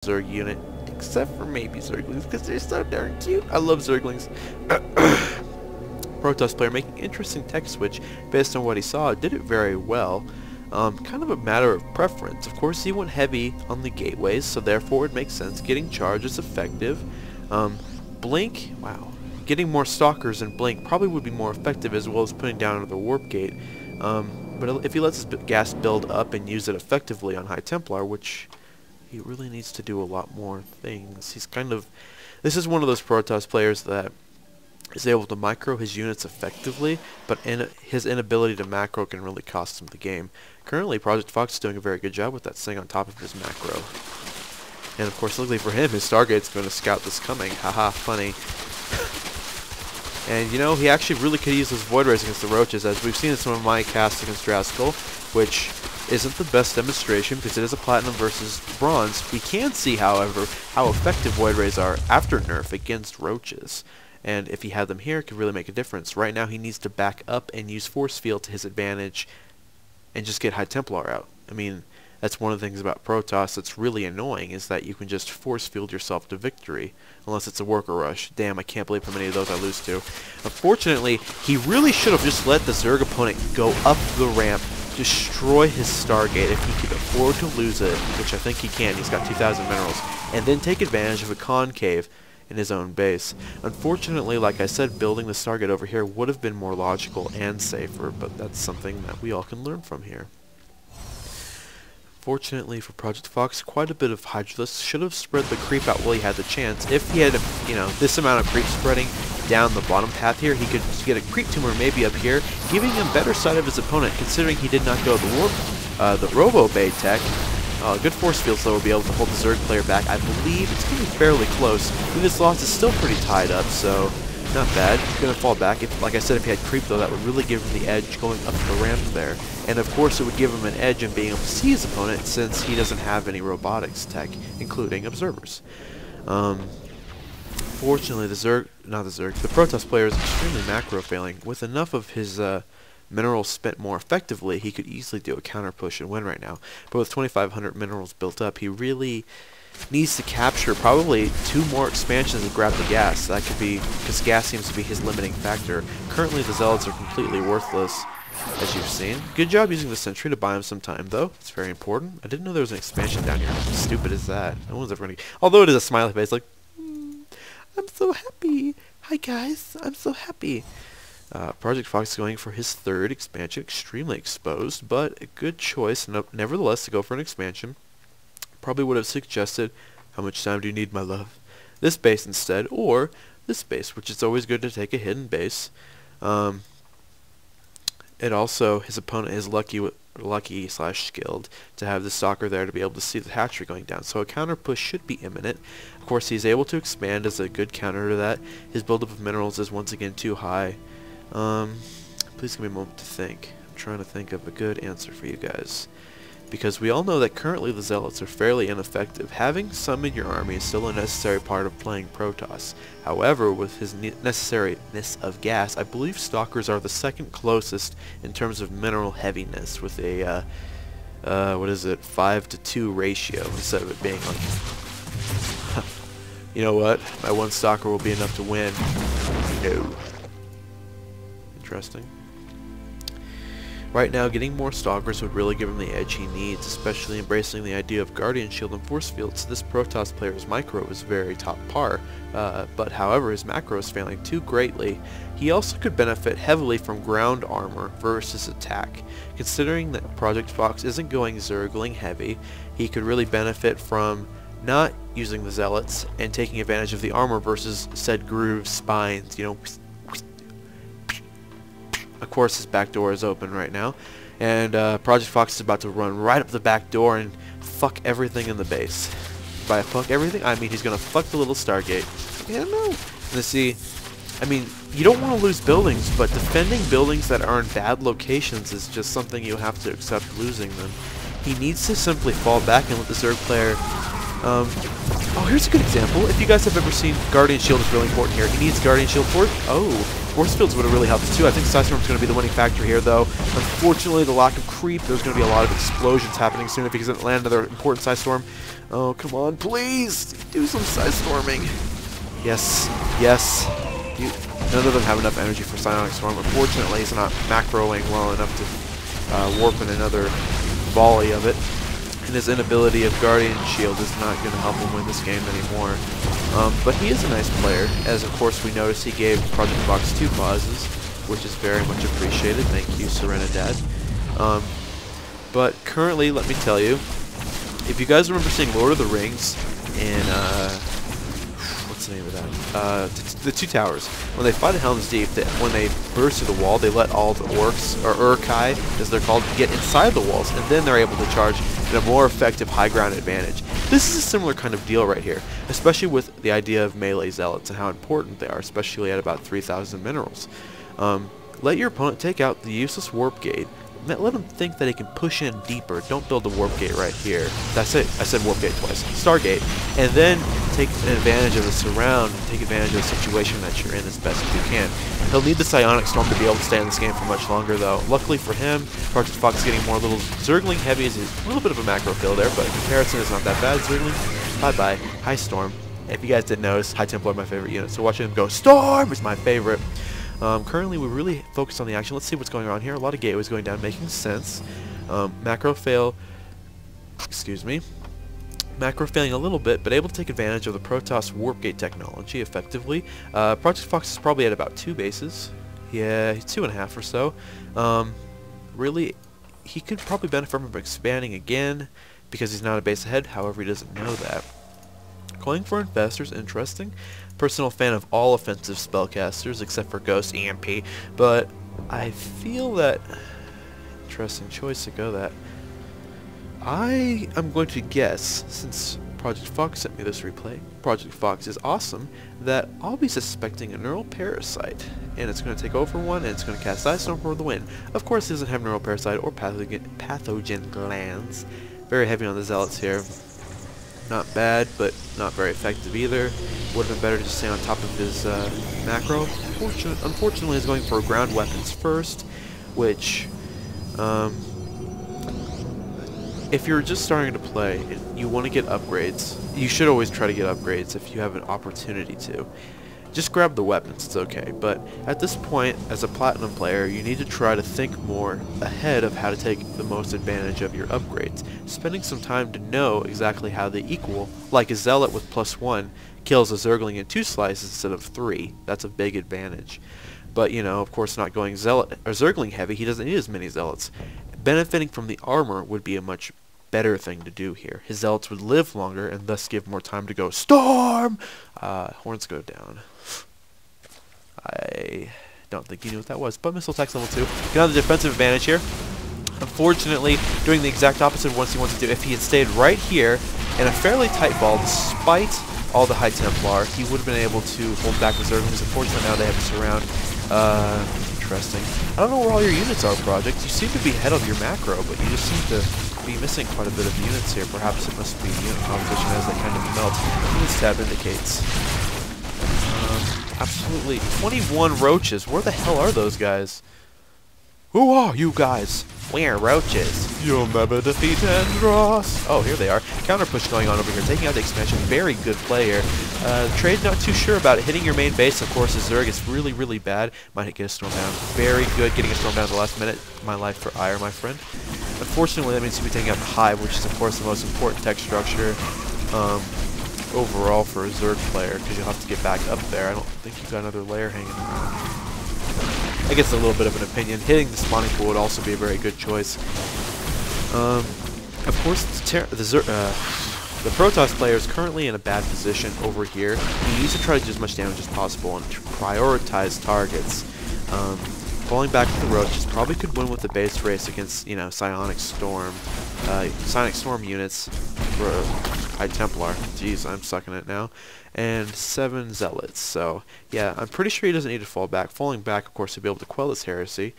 Zerg unit, except for maybe Zerglings, because they're so darn cute. I love Zerglings. Protoss player making interesting tech switch based on what he saw. Did it very well. Kind of a matter of preference. Of course, he went heavy on the gateways, so therefore it makes sense. Getting charge is effective. Blink, wow. Getting more stalkers and blink probably would be more effective, as well as putting down another warp gate. But if he lets his gas build up and use it effectively on High Templar, which he really needs to do a lot more things. He's kind of... This is one of those Protoss players that is able to micro his units effectively, but his inability to macro can really cost him the game. Currently, Project Fox is doing a very good job with that, staying on top of his macro. And of course, luckily for him, his Stargate's going to scout this coming. Haha, funny. And you know, he actually really could use this Void Rays against the Roaches, as we've seen in some of my casts against Draskell, which isn't the best demonstration because it is a Platinum versus Bronze. We can see, however, how effective Void Rays are after nerf against Roaches. And if he had them here, it could really make a difference. Right now, he needs to back up and use Force Field to his advantage and just get High Templar out. I mean, that's one of the things about Protoss that's really annoying, is that you can just Force Field yourself to victory, unless it's a Worker Rush. Damn, I can't believe how many of those I lose to. Unfortunately, he really should have just let the Zerg opponent go up the ramp, destroy his Stargate if he could afford to lose it, which I think he can. He's got 2,000 minerals, and then take advantage of a concave in his own base. Unfortunately, like I said, building the Stargate over here would have been more logical and safer, but that's something that we all can learn from here. Fortunately for Project Fox, quite a bit of Hydralisk should have spread the creep out while he had the chance. If he had, you know, this amount of creep spreading down the bottom path here, he could get a creep tumor maybe up here, giving him better sight of his opponent, considering he did not go the Robo Bay tech. Good force fields, though, will be able to hold the Zerg player back. I believe it's going to be fairly close. This loss is still pretty tied up, so not bad. He's going to fall back. If, like I said, if he had creep, though, that would really give him the edge going up the ramp there. And, of course, it would give him an edge in being able to see his opponent, since he doesn't have any robotics tech, including observers. Fortunately, the Protoss player is extremely macro failing. With enough of his minerals spent more effectively, he could easily do a counter push and win right now. But with 2,500 minerals built up, he really needs to capture probably 2 more expansions and grab the gas. That could be, because gas seems to be his limiting factor. Currently, the Zealots are completely worthless, as you've seen. Good job using the Sentry to buy him some time, though. It's very important. I didn't know there was an expansion down here. How stupid is that? No one's ever going to... Although it is a smiley face, like, I'm so happy. Hi, guys. I'm so happy. Project Fox going for his 3rd expansion, extremely exposed, but a good choice, nevertheless, to go for an expansion. Probably would have suggested, how much time do you need, my love? This base instead, or this base, which is always good to take a hidden base. It also, his opponent is lucky/skilled to have the stalker there to be able to see the hatchery going down, so a counter push should be imminent. Of course, he's able to expand as a good counter to that. His buildup of minerals is once again too high. Please give me a moment to think. I'm trying to think of a good answer for you guys, because we all know that currently the Zealots are fairly ineffective. Having some in your army is still a necessary part of playing Protoss. However, with his necessariness of gas, I believe Stalkers are the 2nd closest in terms of mineral heaviness, with a, 5-to-2 ratio, instead of it being like... You know what? My 1 Stalker will be enough to win. No. Interesting. Right now, getting more Stalkers would really give him the edge he needs, especially embracing the idea of Guardian Shield and Force Fields. This Protoss player's micro is very top par, but however, his macro is failing too greatly. He also could benefit heavily from ground armor versus attack. Considering that Project Fox isn't going Zergling heavy, he could really benefit from not using the Zealots and taking advantage of the armor versus said grooves, spines, you know. Of course, his back door is open right now, and Project Fox is about to run right up the back door and fuck everything in the base. By fuck everything, I mean he's gonna fuck the little Stargate. Yeah, no. And see, I mean, you don't want to lose buildings, but defending buildings that are in bad locations is just something you have to accept losing them. He needs to simply fall back and let the Zerg player Oh, here's a good example. If you guys have ever seen Guardian Shield is really important here. He needs Guardian Shield for it. Oh, Force Fields would have really helped too. I think Psystorm's going to be the winning factor here, though. Unfortunately, the lack of creep, there's going to be a lot of explosions happening soon if he doesn't land another important Psystorm. Oh, come on, please! Do some Psystorming. Yes, yes. None of them have enough energy for Psionic Storm. Unfortunately, he's not macroing well enough to warp in another volley of it. And his inability of Guardian Shield is not going to help him win this game anymore. But he is a nice player, as of course we noticed he gave projectfox 2 pauses, which is very much appreciated. Thank you, Serenidad. But currently, let me tell you, if you guys remember seeing Lord of the Rings in, what's the name of that? The Two Towers. When they fight at Helm's Deep, when they burst through the wall, they let all the orcs, or Urkai, as they're called, get inside the walls, and then they're able to charge in a more effective high ground advantage. This is a similar kind of deal right here, especially with the idea of melee zealots and how important they are, especially at about 3,000 minerals. Let your opponent take out the useless warp gate. Let them think that he can push in deeper. Don't build a warp gate right here. That's it. I said warp gate twice. Stargate. And then take advantage of the surround, take advantage of the situation that you're in as best as you can. He'll need the Psionic Storm to be able to stay in this game for much longer, though. Luckily for him, projectfox getting more little Zergling heavy is a little bit of a macro kill there, but in comparison, it's not that bad. Zergling, bye-bye. High Storm. If you guys didn't notice, High Templar are my favorite unit, so watching them go Storm is my favorite. Currently, we're really focused on the action. Let's see what's going on here. A lot of gateways going down, making sense. Macro fail. Excuse me. Macro failing a little bit, but able to take advantage of the Protoss warp gate technology effectively. projectfox is probably at about 2 bases. Yeah, 2.5 or so. Really, he could probably benefit from expanding again because he's not a base ahead. However, he doesn't know that. Calling for Infestors, interesting. Personal fan of all offensive spellcasters except for Ghost EMP, but I feel that interesting choice to go that. I am going to guess, since projectfox sent me this replay, projectfox is awesome, that I'll be suspecting a neural parasite, and it's going to take over one, and it's going to cast Ice Storm for the win. Of course, he doesn't have neural parasite or pathogen glands. Very heavy on the zealots here. Not bad, but not very effective either. Would have been better to just stay on top of his macro. Unfortunately, he's going for ground weapons first, which, if you're just starting to play and you want to get upgrades, you should always try to get upgrades if you have an opportunity to. Just grab the weapons, it's okay, but at this point, as a Platinum player, you need to try to think more ahead of how to take the most advantage of your upgrades. Spending some time to know exactly how they equal, like a Zealot with +1 kills a Zergling in 2 slices instead of 3. That's a big advantage. But, you know, of course not going Zealot or Zergling heavy, he doesn't need as many Zealots. Benefiting from the armor would be a much better thing to do here. His Zealots would live longer and thus give more time to go Storm! Horns go down. I don't think he knew what that was, but Missile Attack's level 2. Get on the defensive advantage here. Unfortunately, doing the exact opposite of what he wants to do. If he had stayed right here in a fairly tight ball, despite all the High Templar, he would have been able to hold back the Zerglings. Unfortunately, now they have to surround. Interesting. I don't know where all your units are, Project. You seem to be ahead of your macro, but you just seem to be missing quite a bit of units here. Perhaps it must be unit composition as they kind of melt. Units tab indicates. Absolutely. 21 roaches. Where the hell are those guys? Who are you guys? We're roaches. You'll never defeat Andros. Oh, here they are. Counter push going on over here. Taking out the expansion. Very good play here. Trade not too sure about it. Hitting your main base, of course, is Zerg. It's really, really bad. Might get a storm down. Very good getting a storm down at the last minute. My life for ire, my friend. Unfortunately, that means you'll be taking out the hive, which is, of course, the most important tech structure. Overall for a Zerg player, because you'll have to get back up there. I don't think you've got another layer hanging around. I guess a little bit of an opinion. Hitting the spawning pool would also be a very good choice. Of course, the Protoss player is currently in a bad position over here. He needs to try to do as much damage as possible and to prioritize targets. Falling back to the roaches probably could win with the base race against, you know, Psionic Storm units for High Templar. Jeez, I'm sucking it now. And 7 Zealots. So, yeah, I'm pretty sure he doesn't need to fall back. Falling back, of course, to be able to quell this heresy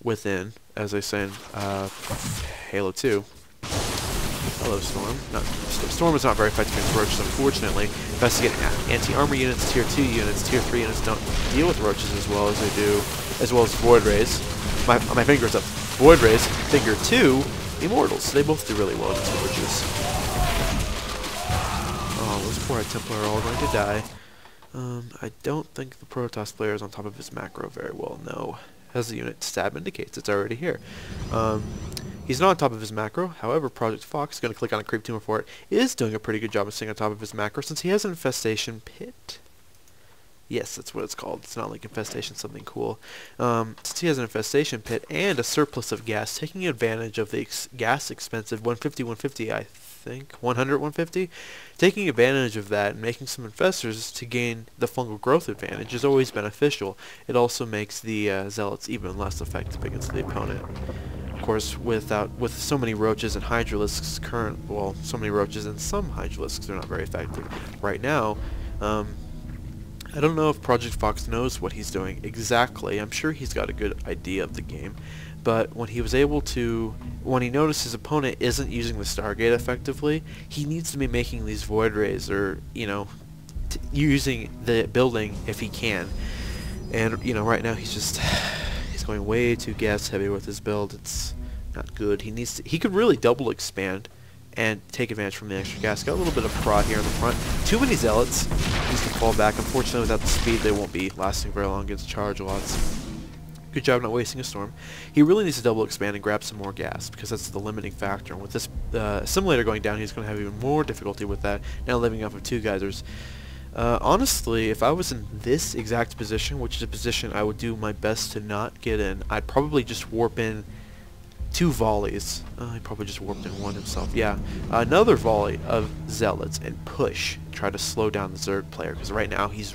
within, as I say in Halo 2. Hello, Storm. Storm is not very effective against roaches, unfortunately. Best to get anti-armor units, tier 2 units, tier 3 units don't deal with roaches as well as they do, as well as Void Rays. My finger's up. Void Rays, figure 2, Immortals. They both do really well against roaches. Oh, those poor Templar are all going to die. I don't think the Protoss player is on top of his macro very well, no. As the unit stab indicates, it's already here. He's not on top of his macro, however, Project Fox is going to click on a creep tumor for it, is doing a pretty good job of staying on top of his macro since he has an infestation pit. Yes, that's what it's called. It's not like infestation, something cool. Since he has an infestation pit and a surplus of gas, taking advantage of the gas expensive 150, I think, 100, 150, taking advantage of that and making some infestors to gain the fungal growth advantage is always beneficial. It also makes the zealots even less effective against the opponent. Of course, with so many roaches and hydralisks so many roaches and some hydralisks, they're not very effective. Right now, I don't know if Project Fox knows what he's doing exactly. I'm sure he's got a good idea of the game, but when he noticed his opponent isn't using the Stargate effectively, he needs to be making these Void Rays, or, using the building if he can. And, right now he's going way too gas heavy with his build. It's not good. He could really double expand and take advantage from the extra gas. Got a little bit of prod here in the front. Too many zealots. Needs to fall back. Unfortunately, without the speed, they won't be lasting very long against charge lots. Good job not wasting a storm. He really needs to double expand and grab some more gas, because that's the limiting factor. And with this assimilator going down, he's going to have even more difficulty with that, now living off of 2 geysers. Honestly, if I was in this exact position, which is a position I would do my best to not get in, I'd probably just warp in 2 volleys. He probably just warped in 1 himself. Yeah, another volley of zealots and push. Try to slow down the Zerg player, because right now he's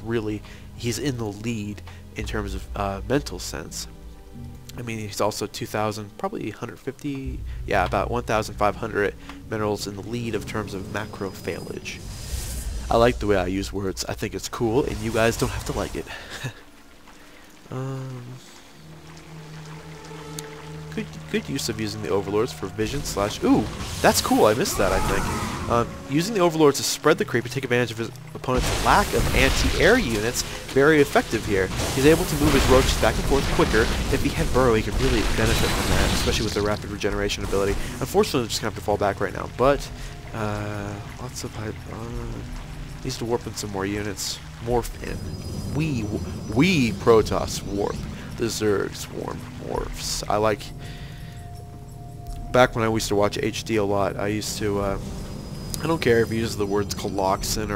in the lead in terms of mental sense. I mean, he's also 2,000, probably 150, yeah, about 1,500 minerals in the lead of terms of macro failage. I like the way I use words. I think it's cool, and you guys don't have to like it. Good use of using the Overlords for vision / Ooh, that's cool. I missed that, I think. Using the Overlords to spread the creep and take advantage of his opponent's lack of anti-air units, very effective here. He's able to move his roaches back and forth quicker. If he had burrow, he could really benefit from that, especially with the rapid regeneration ability. Unfortunately, they're just going to have to fall back right now, but lots of hype. Needs to warp in some more units. Morph in. We Protoss warp. The Zerg swarm morphs. I like... Back when I used to watch HD a lot, I used to... I don't care if he uses the words Coloxin or